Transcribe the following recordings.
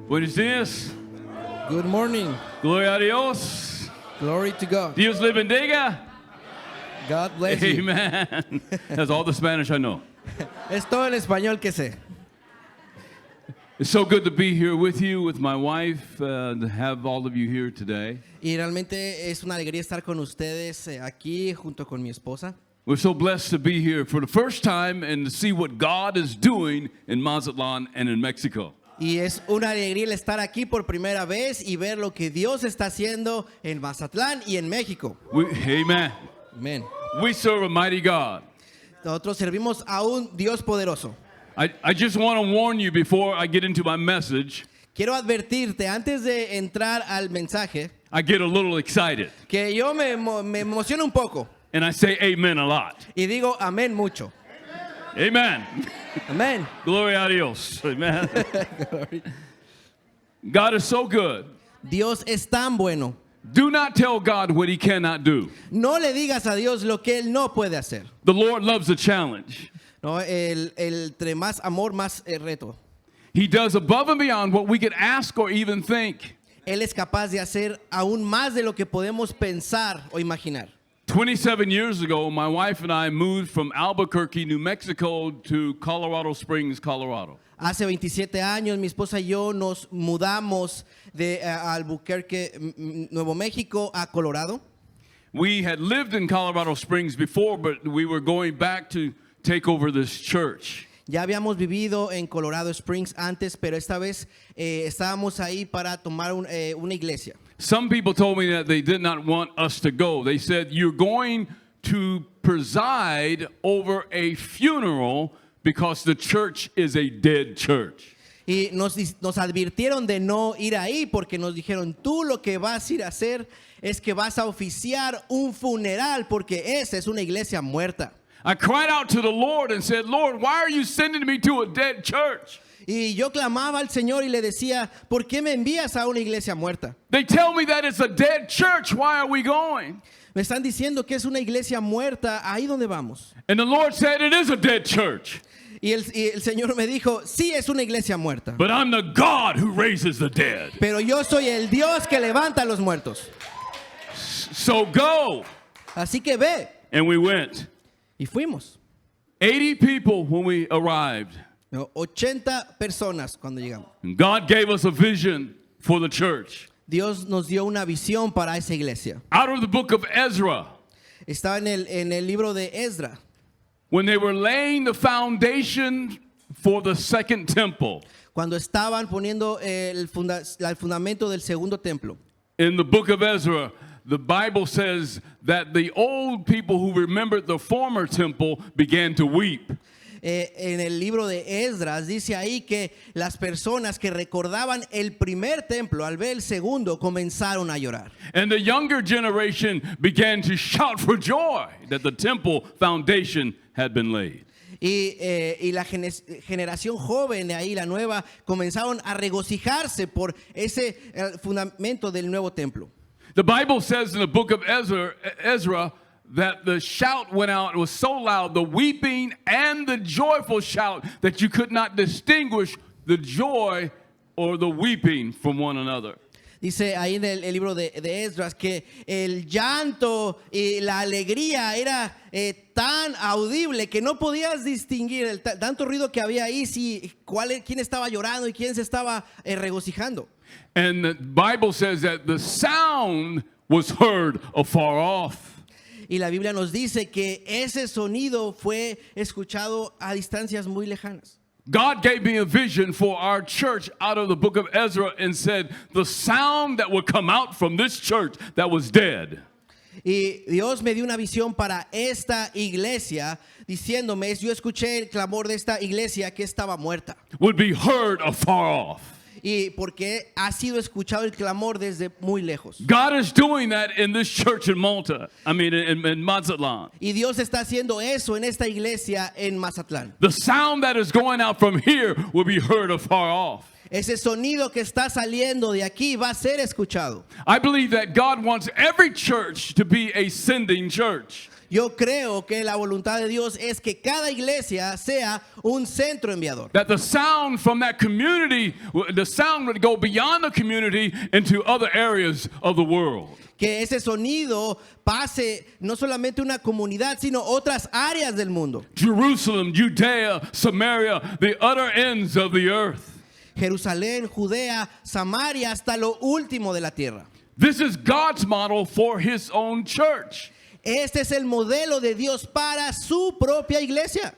Buenos dias. Good morning. Gloria a Dios. Glory to God. Dios le bendiga. God bless you. Amen. That's all the Spanish I know. Es todo el español que sé. It's so good to be here with you, with my wife, to have all of you here today. Y realmente es una alegría estar con ustedes aquí junto con mi esposa. We're so blessed to be here for the first time and to see what God is doing in Mazatlan and in Mexico. Y es una alegría el estar aquí por primera vez y ver lo que Dios está haciendo en Mazatlán y en México. Amen. Amén. We serve a mighty God. Nosotros servimos a un Dios poderoso. I just want to warn you before I get into my message. Quiero advertirte antes de entrar al mensaje I get a little excited que yo me emociono un poco and I say amen a lot. y digo amén mucho. Amen. Amén. Gloria a Dios. Amen. God is so good. Dios es tan bueno. Do not tell God what he cannot do. No le digas a Dios lo que Él no puede hacer. The Lord loves a challenge. No, entre más amor, más reto. He does above and beyond what we could ask or even think. Él es capaz de hacer aún más de lo que podemos pensar o imaginar. 27 years ago, my wife and I moved from Albuquerque, New Mexico to Colorado Springs, Colorado. Hace 27 años mi esposa y yo nos mudamos de Albuquerque, Nuevo México, a Colorado. We had lived in Colorado Springs before, but we were going back to take over this church. Ya habíamos vivido en Colorado Springs antes, pero esta vez estábamos ahí para tomar una iglesia. Some people told me that they did not want us to go. They said, you're going to preside over a funeral because the church is a dead church. Y nos advirtieron de no ir ahí porque nos dijeron, tú lo que vas a ir a hacer es que vas a oficiar un funeral porque esa es una iglesia muerta. I cried out to the Lord and said, Lord, why are you sending me to a dead church? Y yo clamaba al Señor y le decía, ¿por qué me envías a una iglesia muerta? They tell me that it's a dead church. Why are we going? Me están diciendo que es una iglesia muerta, ahí donde vamos. And the Lord said, it is a dead church. Y el Señor me dijo, sí es una iglesia muerta. But I'm the God who raises the dead. Pero yo soy el Dios que levanta a los muertos. So go. Así que ve. And we went. Y fuimos. 80 people when we arrived. 80 personas cuando llegamos. And God gave us a vision for the church. Dios nos dio una visión para esa iglesia. Out of the book of Ezra. Estaba en el libro de Esdras. When they were laying the foundation for the second temple. Cuando estaban poniendo el fundamento del segundo templo. In the book of Ezra, the Bible says that the old people who remembered the former temple began to weep. En el libro de Esdras dice ahí que las personas que recordaban el primer templo al ver el segundo comenzaron a llorar. And the younger generation began to shout for joy that the temple foundation had been laid. Y la generación joven de ahí, la nueva, comenzaron a regocijarse por ese fundamento del nuevo templo. The Bible says in the book of Ezra that the shout went out. It was so loud, the weeping and the joyful shout, that you could not distinguish the joy or the weeping from one another. Dice ahí en el libro de Esdras que el llanto y la alegría era tan audible que no podías distinguir tanto ruido que había ahí, quién estaba llorando y quién se estaba regocijando. And the Bible says that the sound was heard afar off. Y la Biblia nos dice que ese sonido fue escuchado a distancias muy lejanas. God gave me a vision for our church out of the book of Ezra and said the sound that would come out from this church that was dead. Y Dios me dio una visión para esta iglesia diciéndome, yo escuché el clamor de esta iglesia que estaba muerta. Would be heard afar off. Y porque ha sido escuchado el clamor desde muy lejos. God is doing that in this church in Malta. In Mazatlan. Y Dios está haciendo eso en esta iglesia en Mazatlán. The sound that is going out from here will be heard afar off. Ese sonido que está saliendo de aquí va a ser escuchado. I believe that God wants every church to be a sending church. Yo creo que la voluntad de Dios es que cada iglesia sea un centro enviador. That the sound from that community, the sound would go beyond the community into other areas of the world. Que ese sonido pase no solamente una comunidad, sino otras áreas del mundo. Jerusalem, Judea, Samaria, the utter ends of the earth. Jerusalén, Judea, Samaria, hasta lo último de la tierra. This is God's model for his own church. Este es el modelo de Dios para su propia iglesia.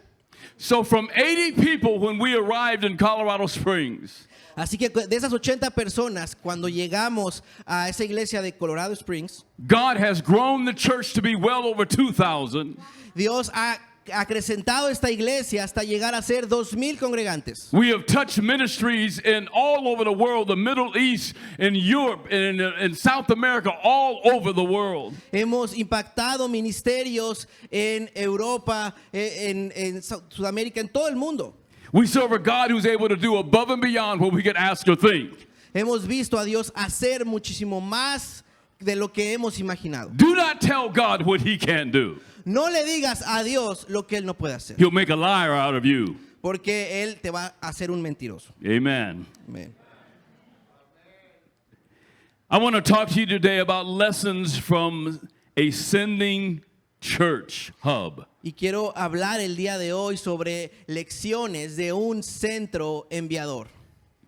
So from 80 people when we arrived in Colorado Springs, Así que de esas 80 personas, cuando llegamos a esa iglesia de Colorado Springs, God has grown the church to be well over 2,000. Dios ha acrecentado esta iglesia hasta llegar a ser 2,000 congregantes. We have touched ministries in all over the world, the Middle East, in Europe, in South America, all over the world. Hemos impactado ministerios en Europa, en Sudamérica, en todo el mundo. We serve a God who's able to do above and beyond what we could ask or think. Hemos visto a Dios hacer muchísimo más de lo que hemos imaginado. Do not tell God what he can't do. No le digas a Dios lo que Él no puede hacer, He'll make a liar out of you. porque Él te va a hacer un mentiroso. Amen. Amén. I want to talk to you today about lessons from a sending church hub. Y quiero hablar el día de hoy sobre lecciones de un centro enviador.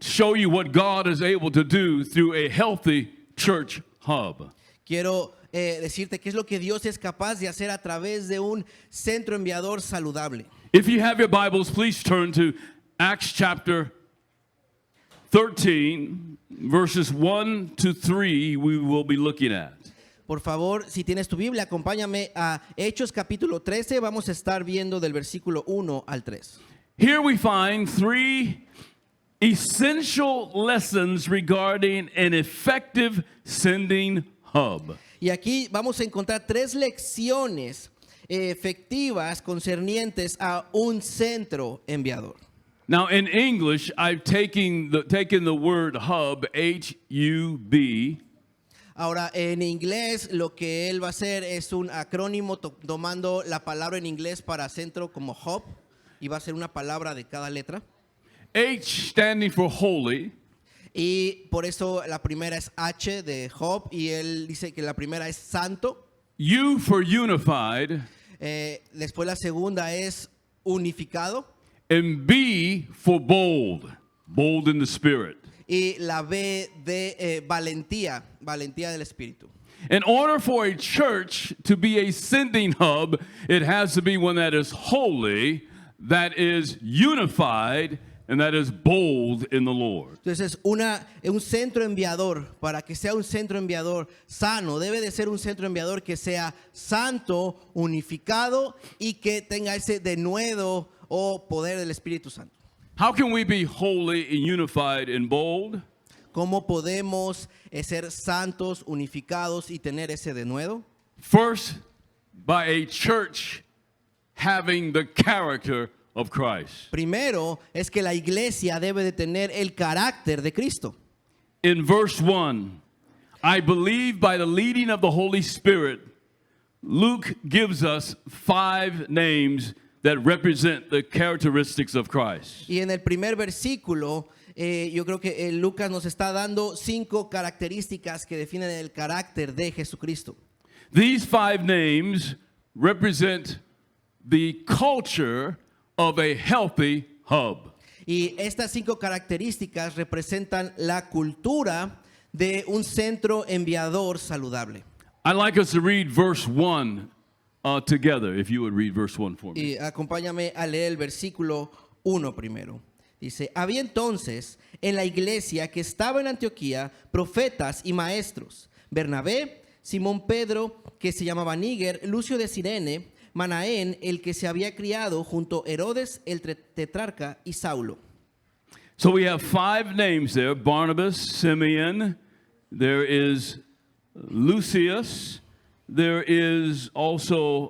Show you what God is able to do through a healthy church hub. Quiero decirte qué es lo que Dios es capaz de hacer a través de un centro enviador saludable. If you have your Bibles, please turn to Acts chapter 13, verses 1 to 3, we will be looking at. Por favor, si tienes tu Biblia, acompáñame a Hechos capítulo 13. Vamos a estar viendo del versículo 1 al 3. Here we find three essential lessons regarding an effective sending hub. Y aquí vamos a encontrar 3 lecciones efectivas concernientes a un centro enviador. Now, in English, I've taken the word hub, H-U-B, Ahora, en inglés, lo que él va a hacer es un acrónimo tomando la palabra en inglés para centro como hub, y va a ser una palabra de cada letra. H standing for holy, Y por eso la primera es H de hub, y él dice que la primera es santo. U for unified, Después la segunda es unificado. and B for bold, bold in the spirit. Y la B de valentía, valentía del espíritu. In order for a church to be a sending hub, it has to be one that is holy, that is unified, and that is bold in the Lord. Entonces, un centro enviador, para que sea un centro enviador sano, debe de ser un centro enviador que sea santo, unificado y que tenga ese denuedo o poder del Espíritu Santo. How can we be holy and unified and bold? ¿Cómo podemos ser santos, unificados y tener ese denuedo? First, by a church having the character of Christ. Primero es que la iglesia debe de tener el carácter de Cristo. In verse 1, I believe by the leading of the Holy Spirit, Luke gives us 5 names that represent the characteristics of Christ. Y en el primer versículo, yo creo que Lucas nos está dando 5 características que definen el carácter de Jesucristo. These 5 names represent the culture of a healthy hub. Y estas 5 características representan la cultura de un centro enviador saludable. I'd like us to read verse 1 together, if you would read verse 1 for me. Y acompáñame a leer el versículo 1 primero. Dice, había entonces en la iglesia que estaba en Antioquía profetas y maestros, Bernabé, Simón Pedro, que se llamaba Níger, Lucio de Cirene, Manaén, el que se había criado junto a Herodes el tetrarca, y Saulo. So we have 5 names there: Barnabas, Simeon, there is Lucius, there is also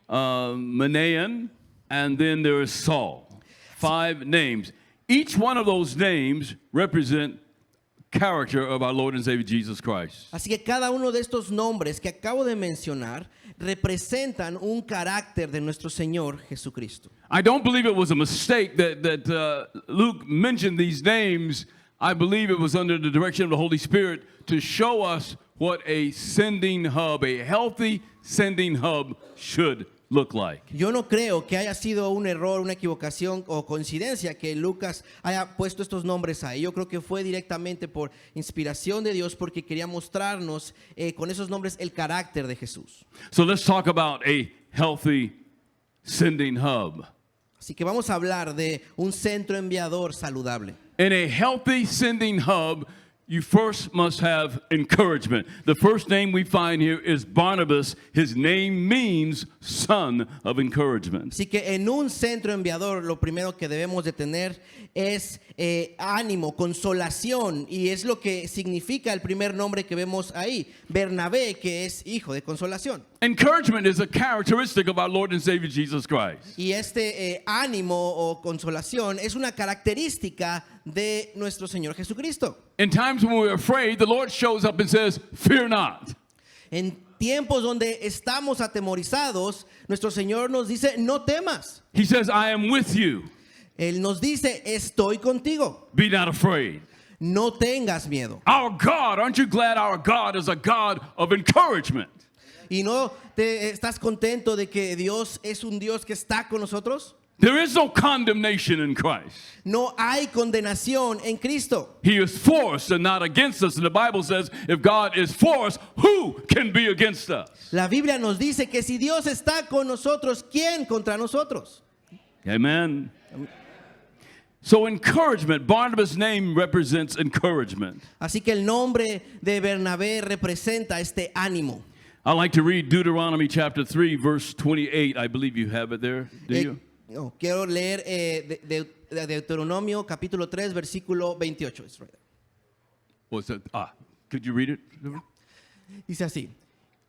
Manaen, and then there is Saul. 5 names. each one of those names represent character of our Lord and Savior Jesus Christ. Así que cada uno de estos nombres que acabo de mencionar representan un carácter de nuestro Señor Jesucristo. I don't believe it was a mistake that Luke mentioned these names. I believe it was under the direction of the Holy Spirit to show us what a sending hub, a healthy sending hub should look like. Yo no creo que haya sido un error, una equivocación o coincidencia que Lucas haya puesto estos nombres ahí. Yo creo que fue directamente por inspiración de Dios porque quería mostrarnos con esos nombres el carácter de Jesús. So let's talk about a healthy sending hub. Así que vamos a hablar de un centro enviador saludable. In a healthy sending hub, you first must have encouragement. The first name we find here is Barnabas. His name means son of encouragement. Así que en un centro enviador lo primero que debemos de tener es ánimo, consolación, y es lo que significa el primer nombre que vemos ahí, Bernabé, que es hijo de consolación. Encouragement is a characteristic of our Lord and Savior Jesus Christ. Y este ánimo o consolación es una característica de nuestro Señor Jesucristo. In times when we're afraid, the Lord shows up and says, "Fear not." En tiempos donde estamos atemorizados, nuestro Señor nos dice, no temas. He says, "I am with you. Él nos dice, estoy contigo. Be not afraid." No tengas miedo. Our God, aren't you glad our God is a God of encouragement? ¿Y no te estás contento de que Dios es un Dios que está con nosotros? There is no condemnation in Christ. No hay condenación en Cristo. He is for us and not against us. And the Bible says, if God is for us, who can be against us? La Biblia nos dice que si Dios está con nosotros, ¿quién contra nosotros? Amen. So encouragement, Barnabas' name represents encouragement. Así que el nombre de Bernabé representa este ánimo. I like to read Deuteronomy chapter 3, verse 28. I believe you have it there. Do you? No, quiero leer de Deuteronomio capítulo 3, versículo 28. It's right there. What's that? Could you read it? Dice así: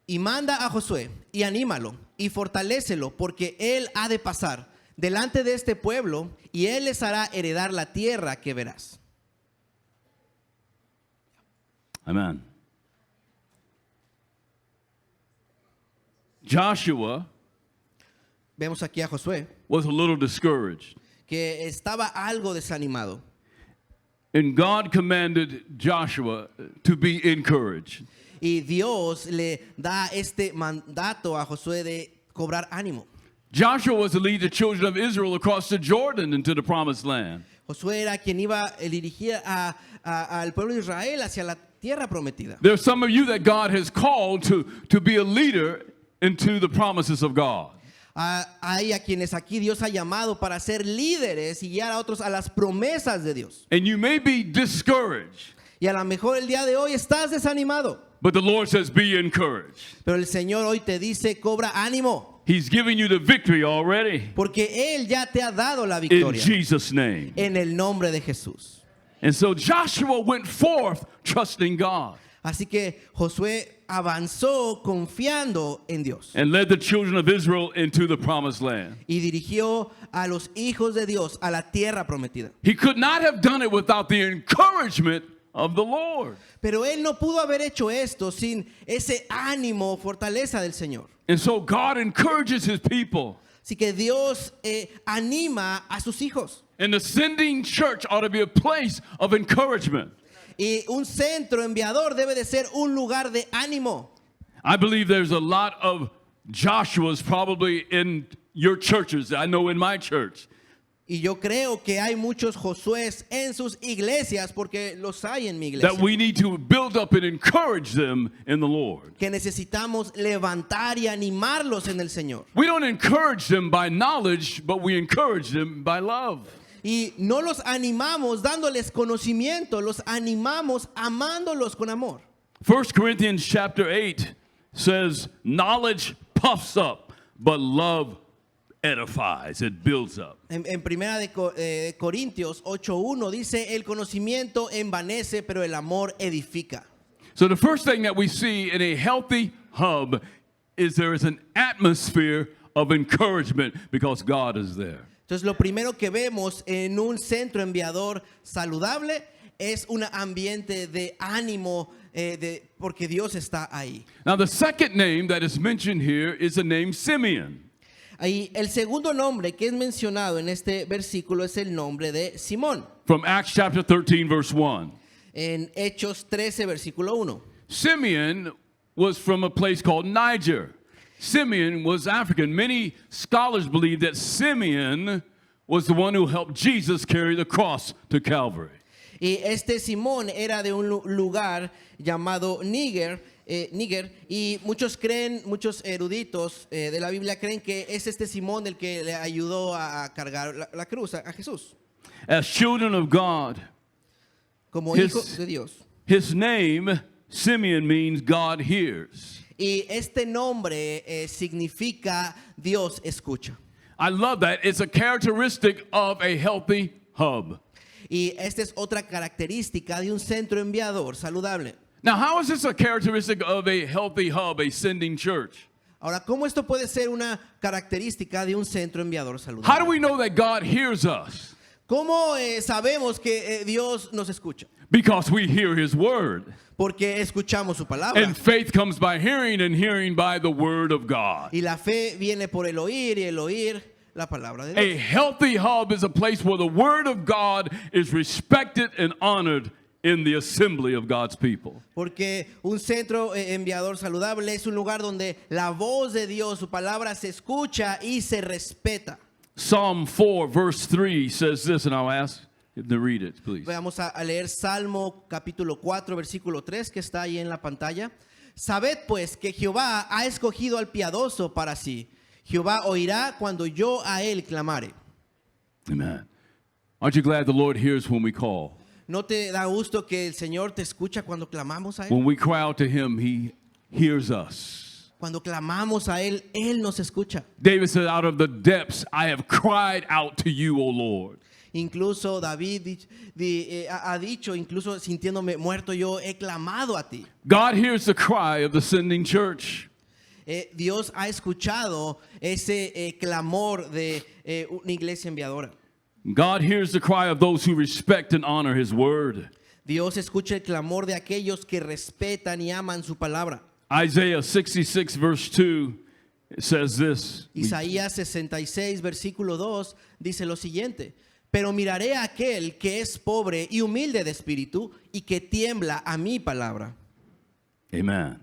y manda a Josué y anímalo y fortalécelo, porque él ha de pasar delante de este pueblo y él les hará heredar la tierra que verás. Amen. Joshua Vemos aquí a Josué was a little discouraged. que estaba algo desanimado. And God commanded Joshua to be encouraged. Y Dios le da este mandato a Josué de cobrar ánimo. Joshua was to lead the children of Israel across the Jordan into the promised land. Josué era quien iba a dirigir al pueblo de Israel hacia la tierra prometida. There are some of you that God has called to be a leader into the promises of God. Hay a quienes aquí Dios ha llamado para ser líderes y guiar a otros a las promesas de Dios. And you may be discouraged, Y a lo mejor el día de hoy estás desanimado, but the Lord says be encouraged. pero el Señor hoy te dice, cobra ánimo, He's giving you the victory already porque Él ya te ha dado la in victoria Jesus' name. en el nombre de Jesús. And so Joshua went forth trusting God Así que Josué avanzó confiando en Dios and led the children of Israel into the promised land. y dirigió a los hijos de Dios a la tierra prometida. He could not have done it without the encouragement of the Lord. Pero él no pudo haber hecho esto sin ese ánimo, fortaleza del Señor. And so God encourages his people. Así que Dios anima a sus hijos. And the sending church ought to be a place of encouragement. Y un centro enviador debe de ser un lugar de ánimo. I believe there's a lot of Joshuas probably in your churches. I know in my church. Y yo creo que hay muchos Josués en sus iglesias, porque los hay en mi iglesia, That we need to build up and encourage them in the Lord. que necesitamos levantar y animarlos en el Señor. We don't encourage them by knowledge, but we encourage them by love. Y no los animamos dándoles conocimiento, los animamos amándolos con amor. 1 Corinthians chapter 8 says, knowledge puffs up, but love edifies, it builds up. En primera de Corintios 8:1 dice, el conocimiento envanece, pero el amor edifica. So the first thing that we see in a healthy hub is there is an atmosphere of encouragement because God is there. Entonces lo primero que vemos en un centro enviador saludable es un ambiente de ánimo porque Dios está ahí. Now, the second name that is mentioned here is the name Simeon. Ahí, el segundo nombre que es mencionado en este versículo es el nombre de Simón. From Acts chapter 13, verse 1. En Hechos 13, versículo 1. Simeon was from a place called Niger. Simeon was African. Many scholars believe that Simeon was the one who helped Jesus carry the cross to Calvary. Y este Simón era de un lugar llamado Níger, y muchos eruditos de la Biblia creen que es este Simón el que le ayudó a cargar la cruz a Jesús. As children of God, Como hijos de Dios. his name, Simeon, means God hears. Y este nombre significa Dios escucha. I love that. It's a characteristic of a healthy hub. Y esta es otra característica de un centro enviador saludable. Now, how is this a characteristic of a healthy hub, a sending church? Ahora, ¿cómo esto puede ser una característica de un centro enviador saludable? How do we know that God hears us? ¿Cómo sabemos que Dios nos escucha? Because we hear his word. Porque escuchamos su palabra. And faith comes by hearing, and hearing by the word of God. Y la fe viene por el oír y el oír la palabra de A Dios. healthy hub is a place where the word of God is respected and honored in the assembly of God's people. Porque un centro enviador saludable es un lugar donde la voz de Dios, su palabra se escucha y se respeta. Psalm 4, verse 3 says this, and I'll ask you to read it, please. Vamos a leer Salmo capítulo 4, versículo 3, que está ahí en la pantalla. Sabed pues que Jehová ha escogido al piadoso para sí. Jehová oirá cuando yo a él clamare. Amen. Aren't you glad the Lord hears when we call? ¿No te da gusto que el Señor te escucha cuando clamamos a él? When we cry out to him, he hears us. Cuando clamamos a él, él nos escucha. David said, out of the depths I have cried out to you, O Lord. Incluso David ha dicho, incluso sintiéndome muerto, yo he clamado a ti. God hears the cry of the sending church. Dios ha escuchado ese clamor de una iglesia enviadora. God hears the cry of those who respect and honor his word. Dios escucha el clamor de aquellos que respetan y aman su palabra. Isaiah 66 verse 2 says this. Isaías 66 versículo 2 dice lo siguiente: pero miraré a aquel que es pobre y humilde de espíritu y que tiembla a mi palabra. Amen.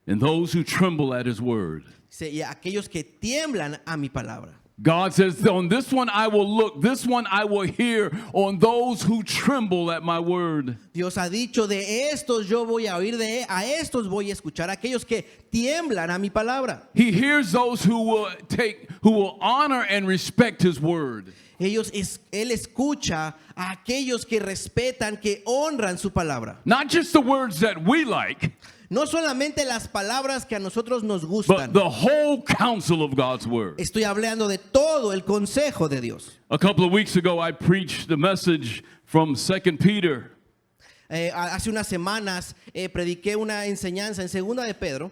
And those who tremble at his word. Y aquellos que tiemblan a mi palabra. God says, on this one I will look, this one I will hear, on those who tremble at my word. Dios ha dicho, de estos yo voy a oír, a estos voy a escuchar, aquellos que tiemblan a mi palabra. He hears those who will honor and respect his word. Él escucha a aquellos que respetan, que honran su palabra. Not just the words that we like, No solamente las palabras que a nosotros nos but gustan. the whole counsel of God's word. Estoy hablando de todo el consejo de Dios. A couple of weeks ago, I preached the message from 2 Peter. Hace unas semanas prediqué una enseñanza en Segunda de Pedro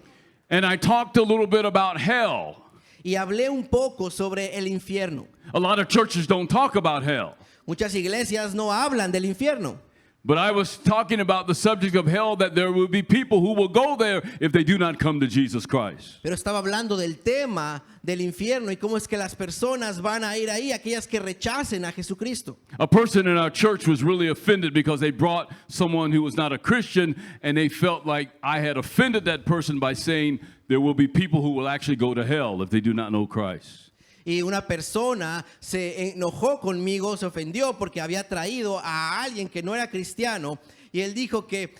And I talked a little bit about hell. y hablé un poco sobre el infierno. A lot of churches don't talk about hell. Muchas iglesias no hablan del infierno. But I was talking about the subject of hell, that there will be people who will go there if they do not come to Jesus Christ. Pero estaba hablando del tema del infierno y cómo es que las personas van a ir ahí, aquellas que rechacen a Jesucristo. A person in our church was really offended because they brought someone who was not a Christian, and they felt like I had offended that person by saying there will be people who will actually go to hell if they do not know Christ. Y una persona se enojó conmigo, se ofendió porque había traído a alguien que no era cristiano. Y él dijo que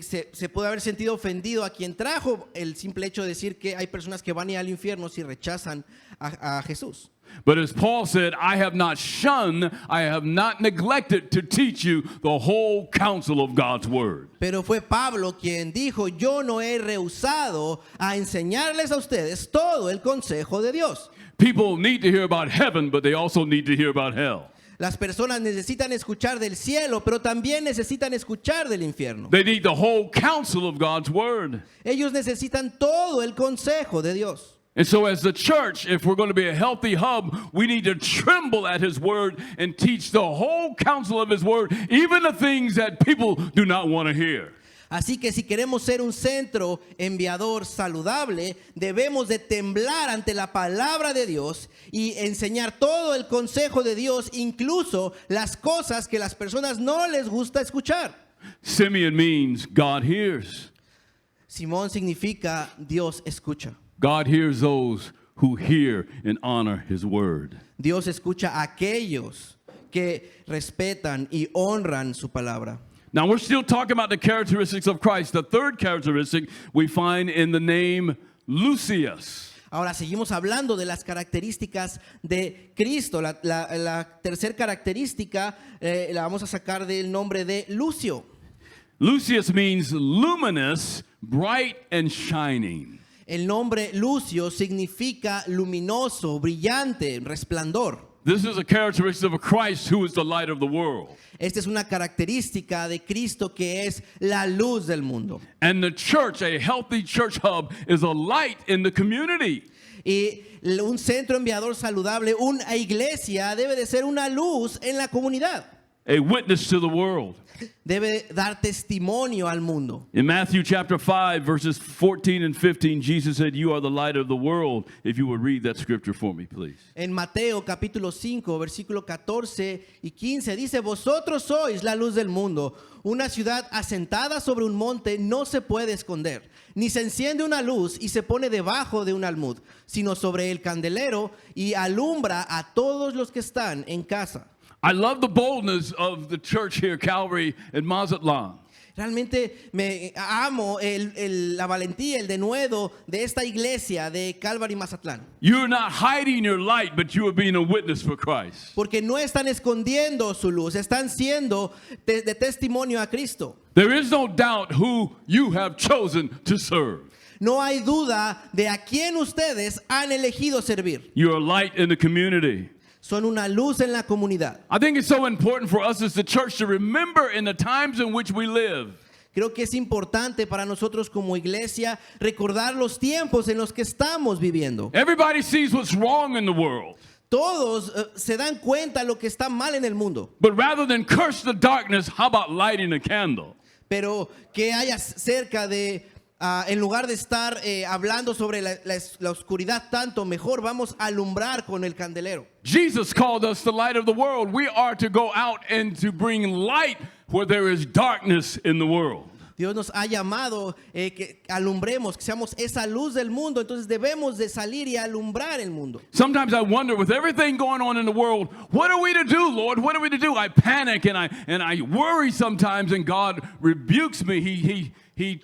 se puede haber sentido ofendido a quien trajo el simple hecho de decir que hay personas que van a ir al infierno si rechazan a Jesús. But as Paul said, I have not shunned, I have not neglected to teach you the whole counsel of God's word. Pero fue Pablo quien dijo, yo no he rehusado a enseñarles a ustedes todo el consejo de Dios. People need to hear about heaven, but they also need to hear about hell. Las personas necesitan escuchar del cielo, pero también necesitan escuchar del infierno. They need the whole counsel of God's word. Ellos necesitan todo el consejo de Dios. And so, as the church, if we're going to be a healthy hub, we need to tremble at his word and teach the whole counsel of his word, even the things that people do not want to hear. Así que si queremos ser un centro enviador saludable, debemos de temblar ante la palabra de Dios y enseñar todo el consejo de Dios, incluso las cosas que las personas no les gusta escuchar. Simeon means God hears. Simón significa Dios escucha. God hears those who hear and honor his word. Dios escucha a aquellos que respetan y honran su palabra. Now, we're still talking about the characteristics of Christ. The third characteristic we find in the name Lucius. Ahora seguimos hablando de las características de Cristo. La tercera característica la vamos a sacar del nombre de Lucio. Lucius means luminous, bright, and shining. El nombre Lucio significa luminoso, brillante, resplandor. This is a characteristic of Christ, who is the light of the world. Esta es una característica de Cristo que es la luz del mundo. And the church, a healthy church hub, is a light in the community. Y un centro enviador saludable, una iglesia, debe de ser una luz en la comunidad. A witness to the world. Debe dar testimonio al mundo. In Matthew chapter 5, verses 14 and 15, Jesus said, "You are the light of the world." If you would read that scripture for me, please. En Mateo capítulo 5, versículo 14 y 15 dice, vosotros sois la luz del mundo. Una ciudad asentada sobre un monte no se puede esconder, ni se enciende una luz y se pone debajo de un almud, sino sobre el candelero y alumbra a todos los que están en casa. I love the boldness of the church here, Calvary and Mazatlan. Realmente me amo la valentía, el denuedo de esta iglesia de Calvary Mazatlán. You're not hiding your light, but you are being a witness for Christ. Porque no están escondiendo su luz, están siendo de testimonio a Cristo. There is no doubt who you have chosen to serve. No hay duda de a quién ustedes han elegido servir. You're a light in the community. Son una luz en la comunidad. I think it's so important for us as the church to remember in the times in which we live. Creo que es importante para nosotros como iglesia recordar los tiempos en los que estamos viviendo. Everybody sees what's wrong in the world. Todos se dan cuenta lo que está mal en el mundo. But rather than curse the darkness, how about lighting a candle? Pero que haya cerca de, en lugar de estar hablando sobre la oscuridad tanto, mejor vamos a alumbrar con el candelero. Jesus called us the light of the world. We are to go out and to bring light where there is darkness in the world. Dios nos ha llamado que alumbremos, que seamos esa luz del mundo. Entonces debemos de salir y alumbrar el mundo. Sometimes I wonder, with everything going on in the world, what are we to do, Lord? What are we to do? I panic and I worry sometimes, and God rebukes me. He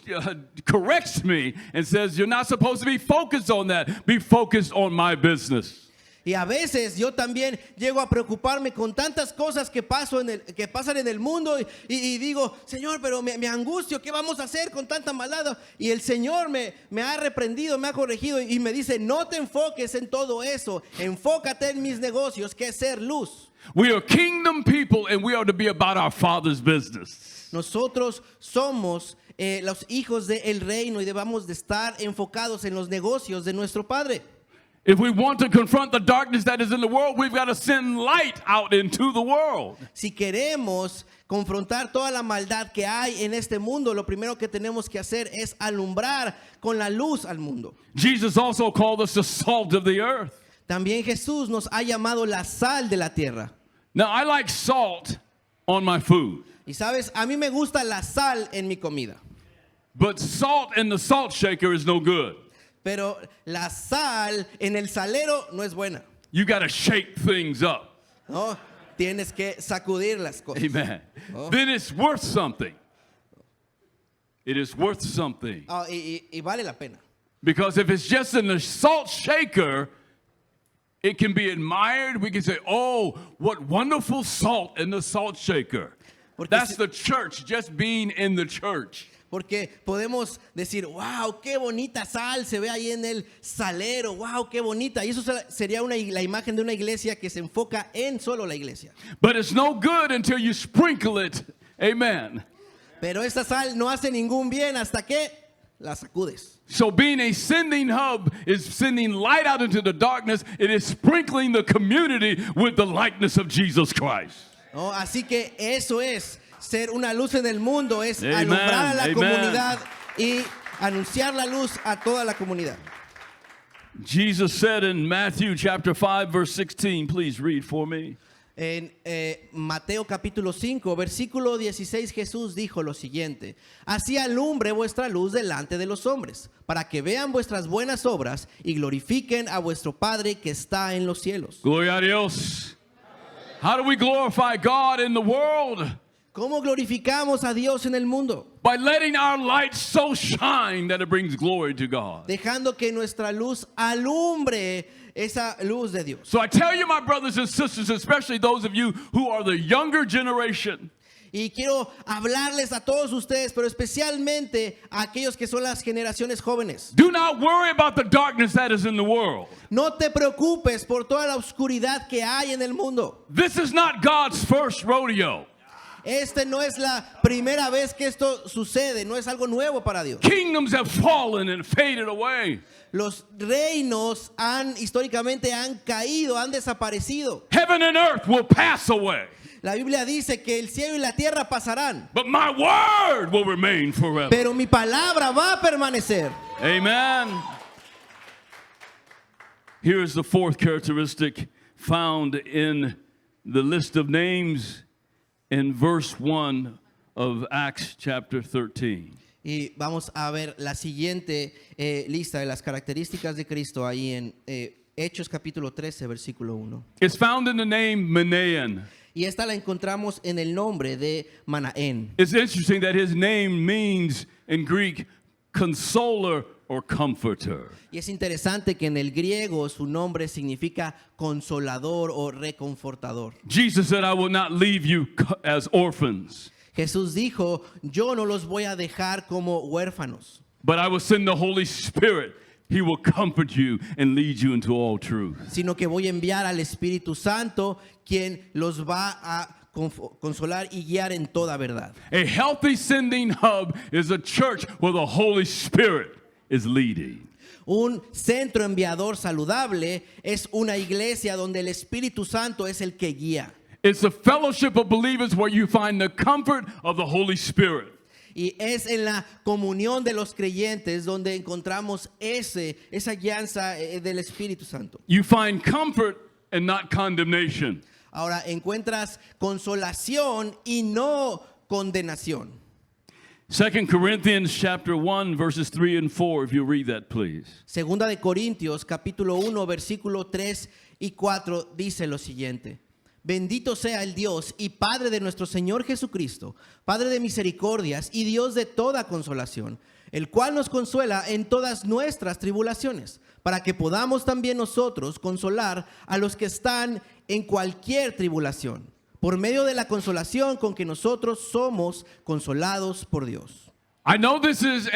corrects me and says, you're not supposed to be focused on that. Be focused on my business. Y a veces yo también llego a preocuparme con tantas cosas que pasan en el mundo y digo, Señor, pero me angustio, ¿qué vamos a hacer con tanta maldad? Y el Señor me ha reprendido, me ha corregido y me dice, no te enfoques en todo eso, enfócate en mis negocios, que es ser luz. We are kingdom people and we are to be about our Father's business. Nosotros somos los hijos del reino y debemos de estar enfocados en los negocios de nuestro Padre. If we want to confront the darkness that is in the world, we've got to send light out into the world. Si queremos confrontar toda la maldad que hay en este mundo, lo primero que tenemos que hacer es alumbrar con la luz al mundo. Jesus also called us the salt of the earth. También Jesús nos ha llamado la sal de la tierra. Now, I like salt on my food. Y sabes, a mí me gusta la sal en mi comida. But salt in the salt shaker is no good. Pero la sal en el salero no es buena. You got to shake things up. ¿No? Tienes que sacudir las cosas. Amen. Oh. Then it's worth something. It is worth something. Y vale la pena. Because if it's just in the salt shaker, it can be admired. We can say, oh, what wonderful salt in the salt shaker. That's the church, just being in the church. Porque podemos decir, wow, qué bonita sal se ve ahí en el salero, wow, qué bonita. Y eso sería la imagen de una iglesia que se enfoca en solo la iglesia. But it's no good until you sprinkle it. Amen. Pero esta sal no hace ningún bien hasta que la sacudes. So being a sending hub is sending light out into the darkness. It is sprinkling the community with the likeness of Jesus Christ. ¿No? Así que eso es ser una luz en el mundo, es Amen, alumbrar a la amen. comunidad y anunciar la luz a toda la comunidad. Jesus said in Matthew chapter 5 verse 16, please read for me. En Mateo capítulo 5, versículo 16, Jesús dijo lo siguiente: así alumbre vuestra luz delante de los hombres, para que vean vuestras buenas obras y glorifiquen a vuestro Padre que está en los cielos. Gloria a Dios. How do we glorify God in the world? ¿Cómo glorificamos a Dios en el mundo? By letting our light so shine that it brings glory to God. Dejando que nuestra luz alumbre esa luz de Dios. So I tell you, my brothers and sisters, especially those of you who are the younger generation, Y quiero hablarles a todos ustedes, pero especialmente a aquellos que son las generaciones jóvenes. do not worry about the darkness that is in the world. No te preocupes por toda la oscuridad que hay en el mundo. This is not God's first rodeo. Este no es la primera vez que esto sucede, no es algo nuevo para Dios. Kingdoms have fallen and faded away. Los reinos históricamente han caído, han desaparecido. Heaven and earth will pass away, La Biblia dice que el cielo y la tierra pasarán, but my word will remain forever. pero mi palabra va a permanecer. Amen. Here is the fourth characteristic found in the list of names in verse 1 of Acts chapter 13. Y vamos a ver la siguiente lista de las características de Cristo ahí en Hechos capítulo 13, versículo 1. It's found in the name Manaen. Y esta la encontramos en el nombre de Manaén. It's interesting that his name means in Greek consoler or comforter. Y es interesante que en el griego su nombre significa consolador o reconfortador. Jesus said, I will not leave you as orphans, Jesús dijo, yo no los voy a dejar como huérfanos, but I will send the Holy Spirit. He will comfort you and lead you into all truth. sino que voy a enviar al Espíritu Santo, quien los va a consolar y guiar en toda verdad. A healthy sending hub is a church where the Holy Spirit is leading. Un centro enviador saludable es una iglesia donde el Espíritu Santo es el que guía. It's a fellowship of believers where you find the comfort of the Holy Spirit. Y es en la comunión de los creyentes donde encontramos esa guianza del Espíritu Santo. You find comfort and not condemnation. Ahora encuentras consolación y no condenación. 2 Corinthians chapter 1 verses 3 and 4, if you read that, please. Segunda de Corintios capítulo 1 versículo 3 y 4 dice lo siguiente: bendito sea el Dios y Padre de nuestro Señor Jesucristo, Padre de misericordias y Dios de toda consolación, el cual nos consuela en todas nuestras tribulaciones, para que podamos también nosotros consolar a los que están en cualquier tribulación, por medio de la consolación con que nosotros somos consolados por Dios. I know this is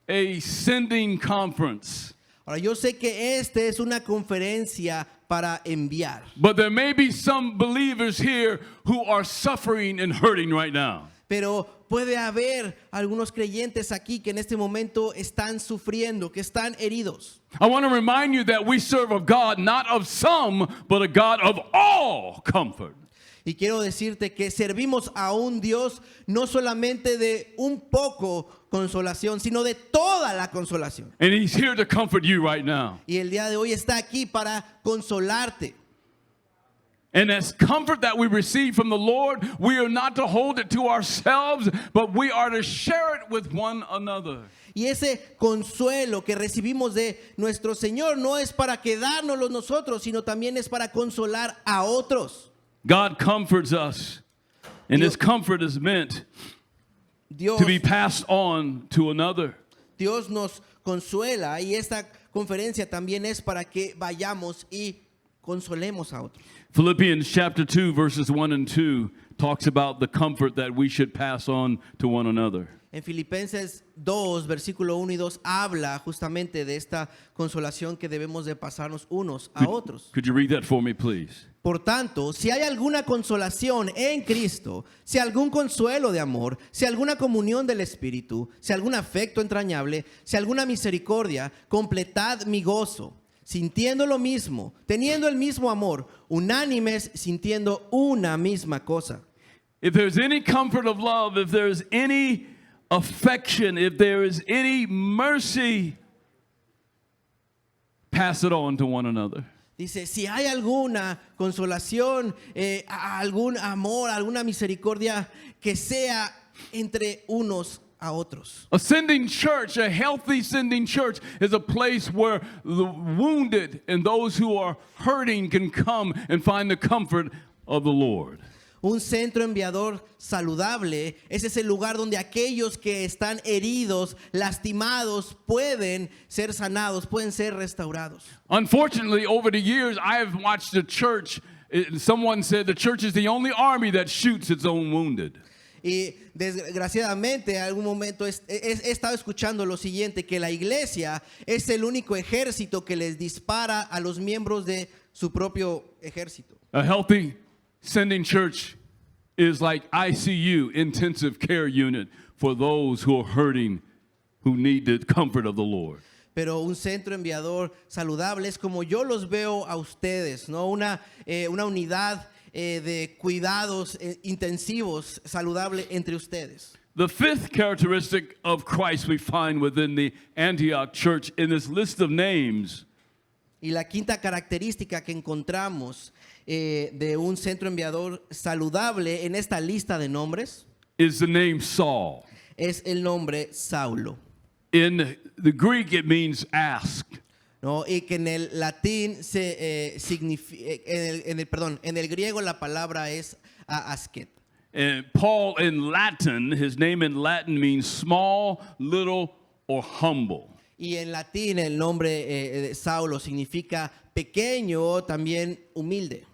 a sending conference, Ahora yo sé que esta es una conferencia para enviar, but there may be some believers here who are suffering and hurting right now. pero puede haber algunos creyentes aquí que en este momento están sufriendo, que están heridos. I want to remind you that we serve a God not of some, but a God of all comfort. Y quiero decirte que servimos a un Dios no solamente de un poco consolación, sino de toda la consolación. And He's here to comfort you right now. Y el día de hoy está aquí para consolarte. And as comfort that we receive from the Lord, we are not to hold it to ourselves, but we are to share it with one another. Y ese consuelo que recibimos de nuestro Señor no es para quedárnoslo nosotros, sino también es para consolar a otros. God comforts us, and His comfort is meant Dios, to be passed on to another. Dios nos consuela y esta conferencia también es para que vayamos y consolemos a otros. Philippians chapter 2 verses 1 and 2 talks about the comfort that we should pass on to one another. En Filipenses 2, versículo 1 y 2, habla justamente de esta consolación que debemos de pasarnos unos a otros. Could you read that for me, please? Por tanto, si hay alguna consolación en Cristo, si algún consuelo de amor, si alguna comunión del Espíritu, si algún afecto entrañable, si alguna misericordia, completad mi gozo, sintiendo lo mismo, teniendo el mismo amor, unánimes, sintiendo una misma cosa. If there's any comfort of love, if there's any affection, if there is any mercy, pass it on to one another. Dice, si hay alguna consolación, algún amor, alguna misericordia, que sea entre unos a otros. A sending church, a healthy sending church, is a place where the wounded and those who are hurting can come and find the comfort of the Lord. Un centro enviador saludable es ese lugar donde aquellos que están heridos, lastimados, pueden ser sanados, pueden ser restaurados. Unfortunately, over the years, I have watched the church. Someone said the church is the only army that shoots its own wounded. Y desgraciadamente en algún momento he estado escuchando lo siguiente, que la iglesia es el único ejército que les dispara a los miembros de su propio ejército. A healthy sending church is like ICU, intensive care unit, for those who are hurting, who need the comfort of the Lord. Pero un centro enviador saludable es como yo los veo a ustedes, ¿no? Una unidad de cuidados intensivos, saludable entre ustedes. The fifth characteristic of Christ we find within the Antioch church in this list of names Y la quinta característica que encontramos de un centro enviador saludable en esta lista de nombres is the name Saul. es el nombre Saulo, In the Greek, it means ask. ¿no? Y que en el latín en el griego la palabra es asket. And Paul in Latin, his name in Latin means small, little, or humble. Y en latín el nombre de Saulo significa pequeño, también humilde.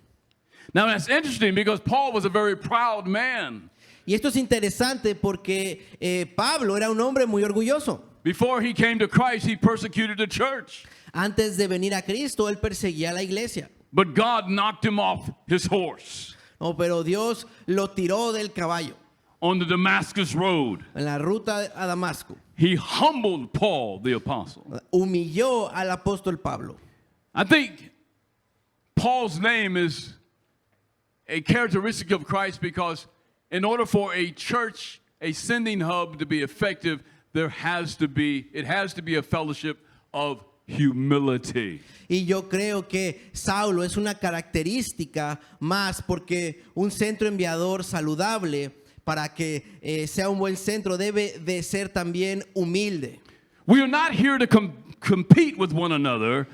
Now that's interesting because Paul was a very proud man. Y esto es interesante porque Pablo era un hombre muy orgulloso. Before he came to Christ, he persecuted the church. Antes de venir a Cristo, él perseguía a la iglesia. But God knocked him off his horse No, pero Dios lo tiró del caballo on the Damascus road. en la ruta a Damasco. He humbled Paul, the apostle. Humilló al apóstol Pablo. I think Paul's name is a characteristic of Christ because in order for a church, a sending hub to be effective, it has to be a fellowship of humility. Y yo creo que Saulo es una característica más porque un centro enviador saludable para que sea un buen centro debe de ser también humilde. We are not here to compete with one another.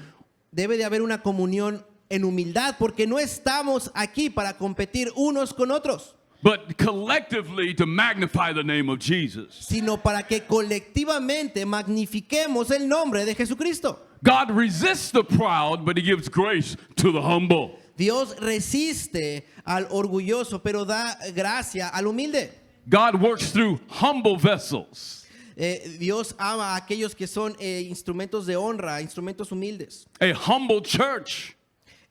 Debe de haber una comunión en humildad porque no estamos aquí para competir unos con otros, But collectively to magnify the name of Jesus. sino para que colectivamente magnifiquemos el nombre de Jesucristo. God resists the proud, but he gives grace to the humble. Dios resiste al orgulloso, pero da gracia al humilde. God works through humble vessels. Dios ama a aquellos que son instrumentos de honra, instrumentos humildes. A humble church.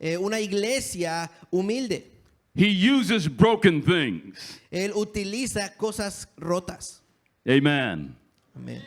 Una iglesia humilde. He uses broken things. Él utiliza cosas rotas. Amen. Amén.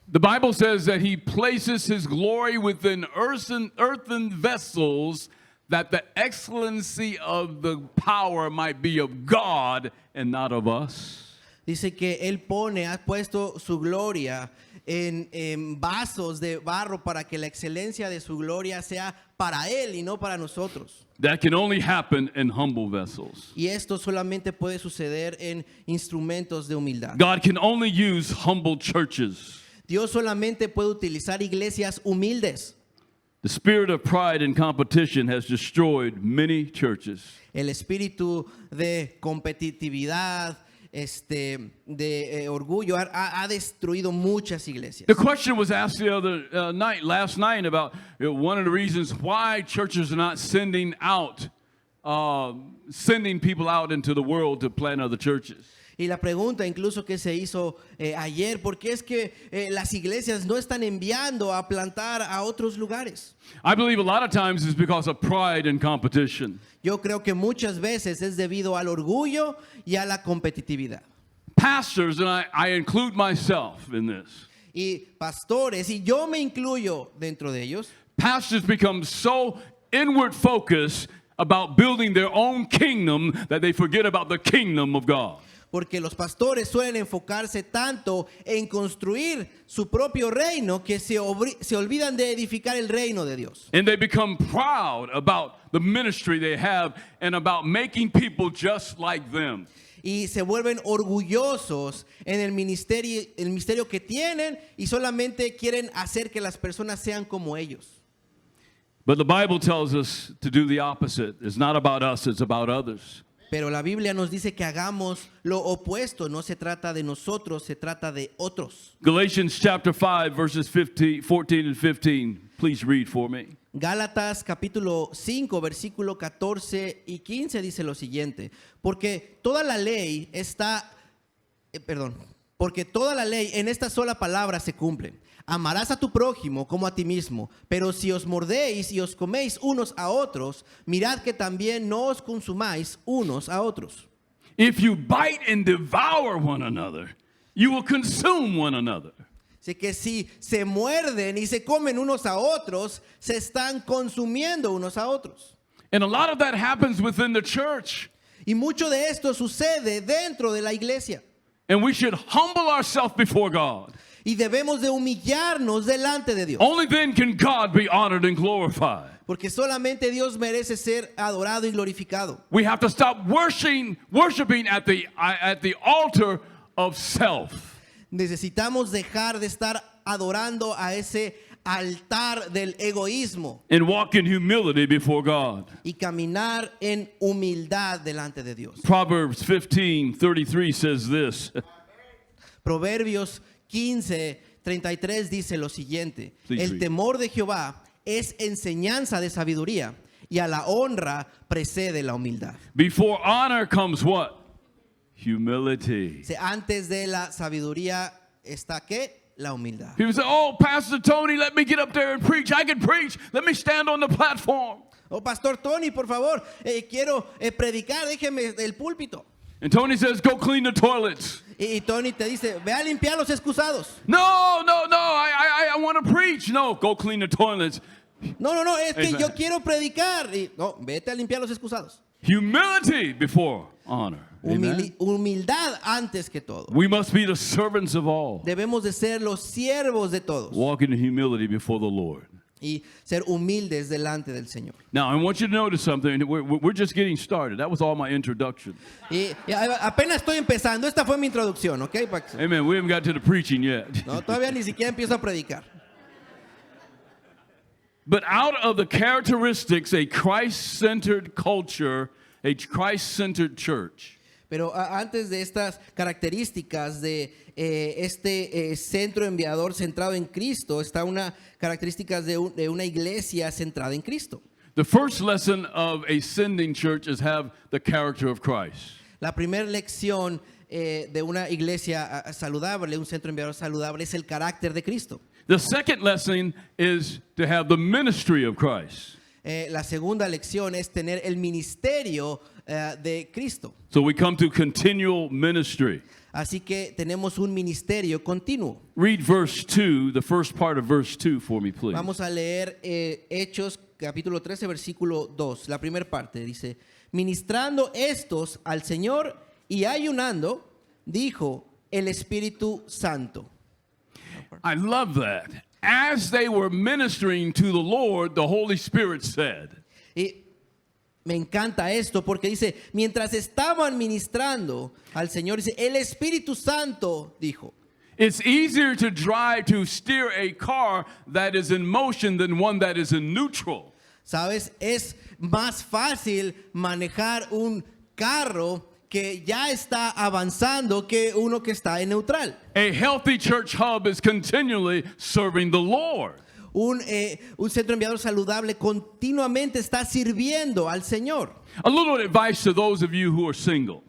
The Bible says that he places his glory within earthen vessels, that the excellency of the power might be of God and not of us. Dice que él ha puesto su gloria en vasos de barro para que la excelencia de su gloria sea para él y no para nosotros. That can only happen in humble vessels. Y esto solamente puede suceder en instrumentos de humildad. God can only use humble churches. Dios solamente puede utilizar iglesias humildes. The spirit of pride and competition has destroyed many churches. El espíritu de competitividad, de orgullo ha destruido muchas iglesias. The question was asked the other last night about one of the reasons why churches are not sending people out into the world to plant other churches. Y la pregunta incluso que se hizo ayer, ¿por qué es que las iglesias no están enviando a plantar a otros lugares? I believe a lot of times it's because of pride and competition. Yo creo que muchas veces es debido al orgullo y a la competitividad. Pastors, and I include myself in this, Y pastores, y yo me incluyo dentro de ellos, pastors become so inward focused about building their own kingdom that they forget about the kingdom of God. porque los pastores suelen enfocarse tanto en construir su propio reino que se olvidan de edificar el reino de Dios. And they become proud about the ministry they have and about making people just like them. Y se vuelven orgullosos en el ministerio que tienen y solamente quieren hacer que las personas sean como ellos. But the Bible tells us to do the opposite. It's not about us, it's about others. Pero la Biblia nos dice que hagamos lo opuesto. No se trata de nosotros, se trata de otros. Galatians chapter 5, verses 14 and 15. Please read for me. Gálatas capítulo 5, versículo 14 y 15 dice lo siguiente. Porque toda la ley en esta sola palabra se cumple. Amarás a tu prójimo como a ti mismo. Pero si os mordéis y os coméis unos a otros, mirad que también no os consumáis unos a otros. If you bite and devour one another, you will consume one another. Así que si se muerden y se comen unos a otros, se están consumiendo unos a otros. And a lot of that happens within the church. Y mucho de esto sucede dentro de la iglesia. And we should humble ourselves before God. Y debemos de humillarnos delante de Dios. Only then can God be honored and glorified. Porque solamente Dios merece ser adorado y glorificado. We have to stop worshiping at the altar of self. Necesitamos dejar de estar adorando a ese altar del egoísmo And walk in humility before God. y caminar en humildad delante de Dios. Proverbs 15:33 says this. Proverbios 15:33 dice lo siguiente: Please el read. temor de Jehová es enseñanza de sabiduría y a la honra precede la humildad. Before honor comes what? Humility. Antes de la sabiduría está ¿qué? La humildad. People say, "Oh, Pastor Tony, let me get up there and preach. I can preach. Let me stand on the platform." Oh, Pastor Tony, por favor, quiero predicar, déjeme el púlpito. And Tony says, "Go clean the toilets." Y Tony te dice, ve a limpiar los excusados. No, I want to preach. No, go clean the toilets. No, es que Exacto. yo quiero predicar. Y, no, vete a limpiar los excusados. Humility before honor. Amen. Humildad antes que todo. We must be the servants of all. Debemos de ser los siervos de todos Walking in humility before the Lord. y ser humildes delante del Señor. Now, I want you to notice something. We're just getting started. That was all my introduction. Y apenas estoy empezando. Esta fue mi introducción, ¿ok? Amen. We haven't got to the preaching yet. No, todavía ni siquiera empiezo a predicar. But out of the characteristics, a Christ-centered culture, a Christ-centered church, Pero antes de estas características de este centro enviador centrado en Cristo, está una características de una iglesia centrada en Cristo. the first lesson of a sending church is have the character of Christ. La primera lección de una iglesia saludable, un centro enviador saludable, es el carácter de Cristo. The second lesson is to have the ministry of Christ. La segunda lección es tener el ministerio de Cristo. So we come to continual ministry. Así que tenemos un ministerio continuo. Read verse 2, the first part of verse 2 for me, please. Vamos a leer Hechos capítulo 13 versículo 2. La primera parte dice: ministrando estos al Señor y ayunando, dijo el Espíritu Santo. I love that. As they were ministering to the Lord, the Holy Spirit said. Y me encanta esto porque dice, mientras estaban ministrando al Señor, dice, el Espíritu Santo dijo. It's easier to steer a car that is in motion than one that is in neutral. ¿Sabes? Es más fácil manejar un carro que ya está avanzando que uno que está en neutral. A healthy church hub is continually serving the Lord. Un centro enviador saludable continuamente está sirviendo al Señor. A little advice to those of you who are single.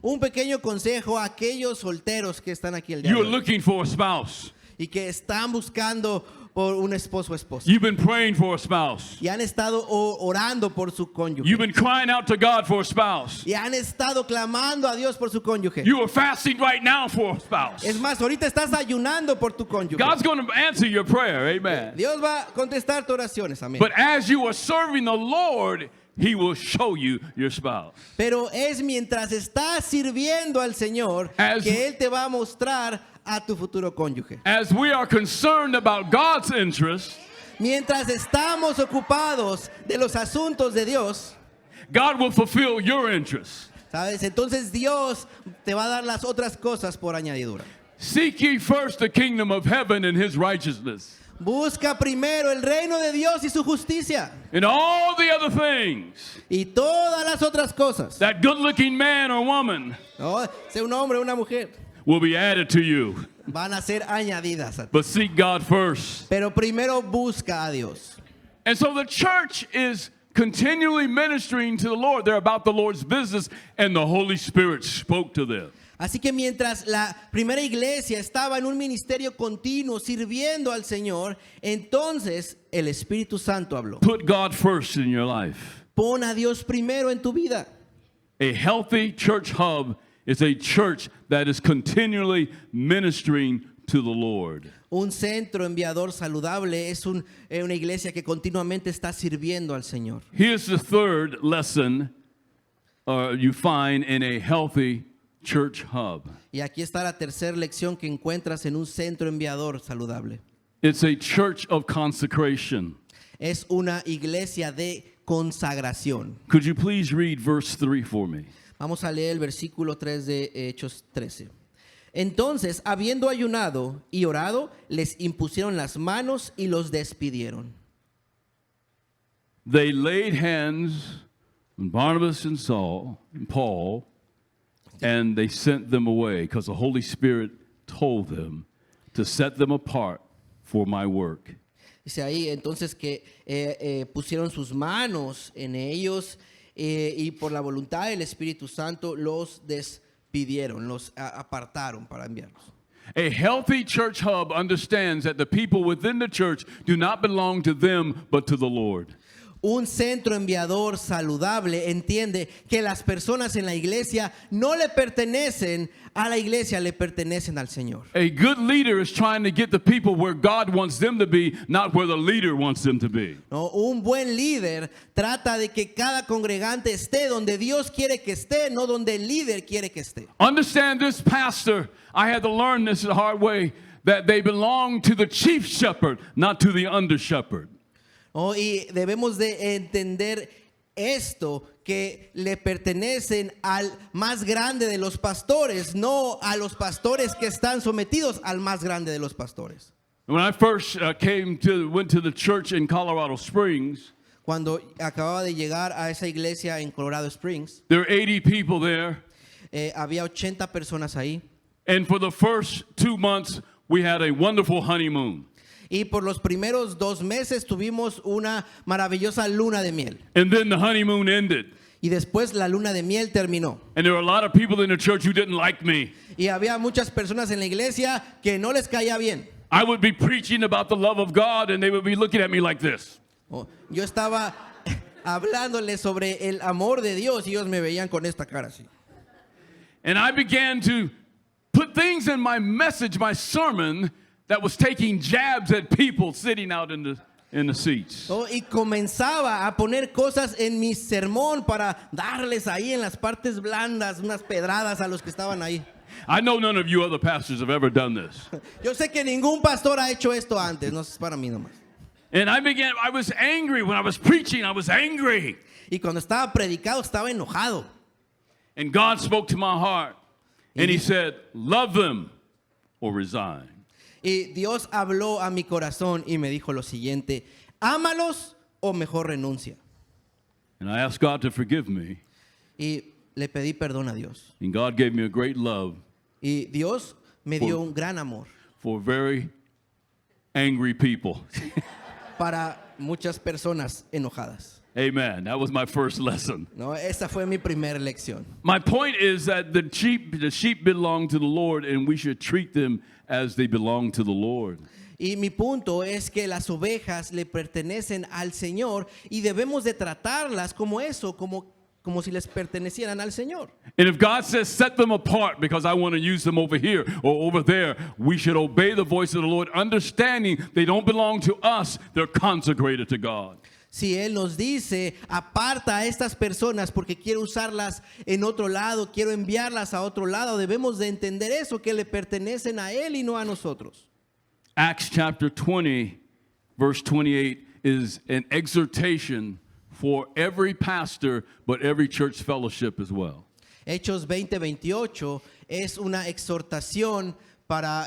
un pequeño consejo a aquellos solteros que están aquí el día You de are hoy looking for a spouse. y que están buscando por un esposo o esposa. You've been praying for a spouse. Y han estado orando por su cónyuge. You've been crying out to God for a spouse. Y han estado clamando a Dios por su cónyuge. You are fasting right now for a spouse. Es más, ahorita estás ayunando por tu cónyuge. God's going to answer your prayer. Amen. Dios va a contestar tus oraciones. Amén. But as you are serving the Lord, He will show you your spouse. Pero es mientras estás sirviendo al Señor As- que Él te va a mostrar a tu futuro cónyuge. As we are concerned about God's interests, Mientras estamos ocupados de los asuntos de Dios, God will fulfill your interests. ¿sabes? Entonces Dios te va a dar las otras cosas por añadidura. Seek ye first the kingdom of heaven and His righteousness, Busca primero el reino de Dios y su justicia. and all the other things, Y todas las otras cosas, that good-looking man or woman, ¿no? Sea un hombre o una mujer, will be added to you. van a ser añadidas a ti. But seek God first. Pero primero busca a Dios. And so the church is continually ministering to the Lord. They're about the Lord's business, and the Holy Spirit spoke to them. Así que mientras la primera iglesia estaba en un ministerio continuo sirviendo al Señor, entonces el Espíritu Santo habló. Put God first in your life. Pon a Dios primero en tu vida. A healthy church hub is a church that is continually ministering to the Lord. Un centro enviador saludable es una iglesia que continuamente está sirviendo al Señor. Here's the third lesson you find in a healthy church hub. Y aquí está la tercera lección que encuentras en un centro enviador saludable. It's a church of consecration. Es una iglesia de consagración. Could you please read verse 3 for me? Vamos a leer el versículo 3 de Hechos 13. Entonces, habiendo ayunado y orado, les impusieron las manos y los despidieron. They laid hands on Barnabas and Saul and Paul, and they sent them away because the Holy Spirit told them to set them apart for my work. Dice ahí entonces que pusieron sus manos en ellos y por la voluntad del Espíritu Santo los despidieron, los apartaron para enviarlos. A healthy church hub understands that the people within the church do not belong to them but to the Lord. Un centro enviador saludable entiende que las personas en la iglesia no le pertenecen a la iglesia, le pertenecen al Señor. A good leader is trying to get the people where God wants them to be, not where the leader wants them to be. ¿No? Un buen líder trata de que cada congregante esté donde Dios quiere que esté, no donde el líder quiere que esté. Understand this, pastor. I had to learn this the hard way, that they belong to the chief shepherd, not to the under shepherd. ¿No? Y debemos de entender esto, que le pertenecen al más grande de los pastores, no a los pastores que están sometidos al más grande de los pastores. When I first went to the church in Colorado Springs, Cuando acababa de llegar a esa iglesia en Colorado Springs, there were 80 people there, había 80 personas ahí. and for the first 2 months, we had a wonderful honeymoon. Y por los primeros 2 meses tuvimos una maravillosa luna de miel. And then the honeymoon ended. Y después la luna de miel terminó. And there were a lot of people in the church who didn't like me. Y había muchas personas en la iglesia que no les caía bien. I would be preaching about the love of God, and they would be looking at me like this. Yo estaba hablándole sobre el amor de Dios y ellos me veían con esta cara así. And I began to put things in my message, my sermon, that was taking jabs at people sitting out in the seats. Y comenzaba a poner cosas en mi sermón para darles ahí en las partes blandas unas pedradas a los que estaban ahí. I know none of you other pastors have ever done this. Yo sé que ningún pastor ha hecho esto antes, no es para mí nomás. And I was angry when I was preaching. I was angry. Y cuando estaba predicado estaba enojado. And God spoke to my heart. And He said, love them or resign. Y Dios habló a mi corazón y me dijo lo siguiente: ámalos o mejor renuncia. And I asked God to forgive me. Y le pedí perdón a Dios. And God gave me a great love Y Dios me dio un gran amor for very angry people. para muchas personas enojadas. Amen. That was my first lesson. No, esa fue mi primera lección. My point is that the sheep belong to the Lord, and we should treat them as they belong to the Lord. Y mi punto es que las ovejas le pertenecen al Señor y debemos de tratarlas como eso, como si les pertenecieran al Señor. And if God says, set them apart because I want to use them over here or over there, we should obey the voice of the Lord, understanding they don't belong to us, they're consecrated to God. Si Él nos dice, aparta a estas personas porque quiero usarlas en otro lado, quiero enviarlas a otro lado, debemos de entender eso, que le pertenecen a Él y no a nosotros. Acts chapter 20, verse 28 is an exhortation for every pastor, but every church fellowship as well. Hechos 20:28 es una exhortación para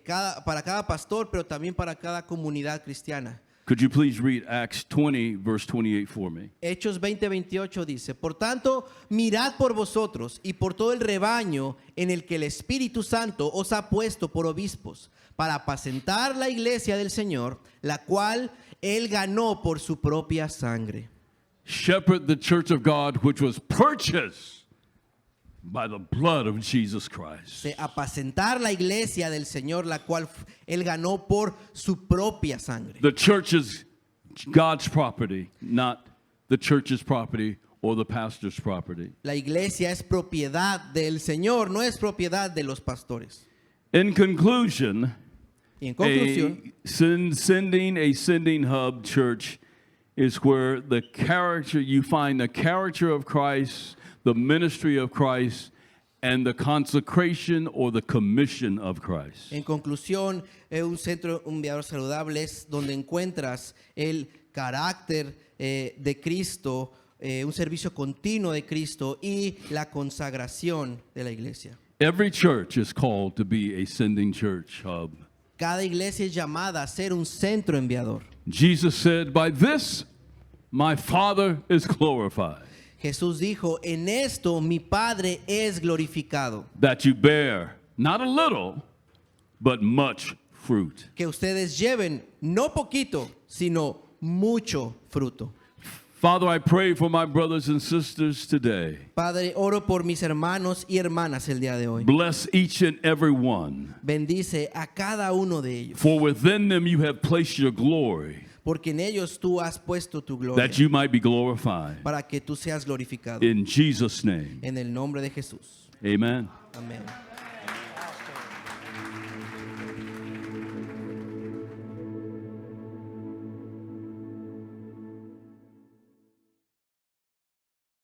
cada pastor, pero también para cada comunidad cristiana. Could you please read Acts 20, verse 28 for me? Hechos 20:28 dice, por tanto, mirad por vosotros y por todo el rebaño en el que el Espíritu Santo os ha puesto por obispos, para apacentar la iglesia del Señor, la cual Él ganó por su propia sangre. Shepherd the church of God, which was purchased by the blood of Jesus Christ. De apacentar la iglesia del Señor, la cual Él ganó por su propia sangre. The church is God's property, not the church's property or the pastor's property. La iglesia es propiedad del Señor, no es propiedad de los pastores. In conclusion, Y en conclusión, sending a sending hub church is where you find the character of Christ, the ministry of Christ, and the consecration or the commission of Christ. En conclusión, un centro enviador saludable es donde encuentras el carácter de Cristo, un servicio continuo de Cristo y la consagración de la iglesia. Every church is called to be a sending church hub. Cada iglesia es llamada a ser un centro enviador. Jesus said, by this my Father is glorified, Jesús dijo, en esto mi Padre es glorificado, that you bear not a little, but much fruit. que ustedes lleven no poquito, sino mucho fruto. Father, I pray for my brothers and sisters today. Padre, oro por mis hermanos y hermanas el día de hoy. Bless each and every one. Bendice a cada uno de ellos, For within them you have placed your glory, porque en ellos tú has puesto tu gloria, that you might be glorified. para que tú seas glorificado. In Jesus' name, En el nombre de Jesús. amen. Amén.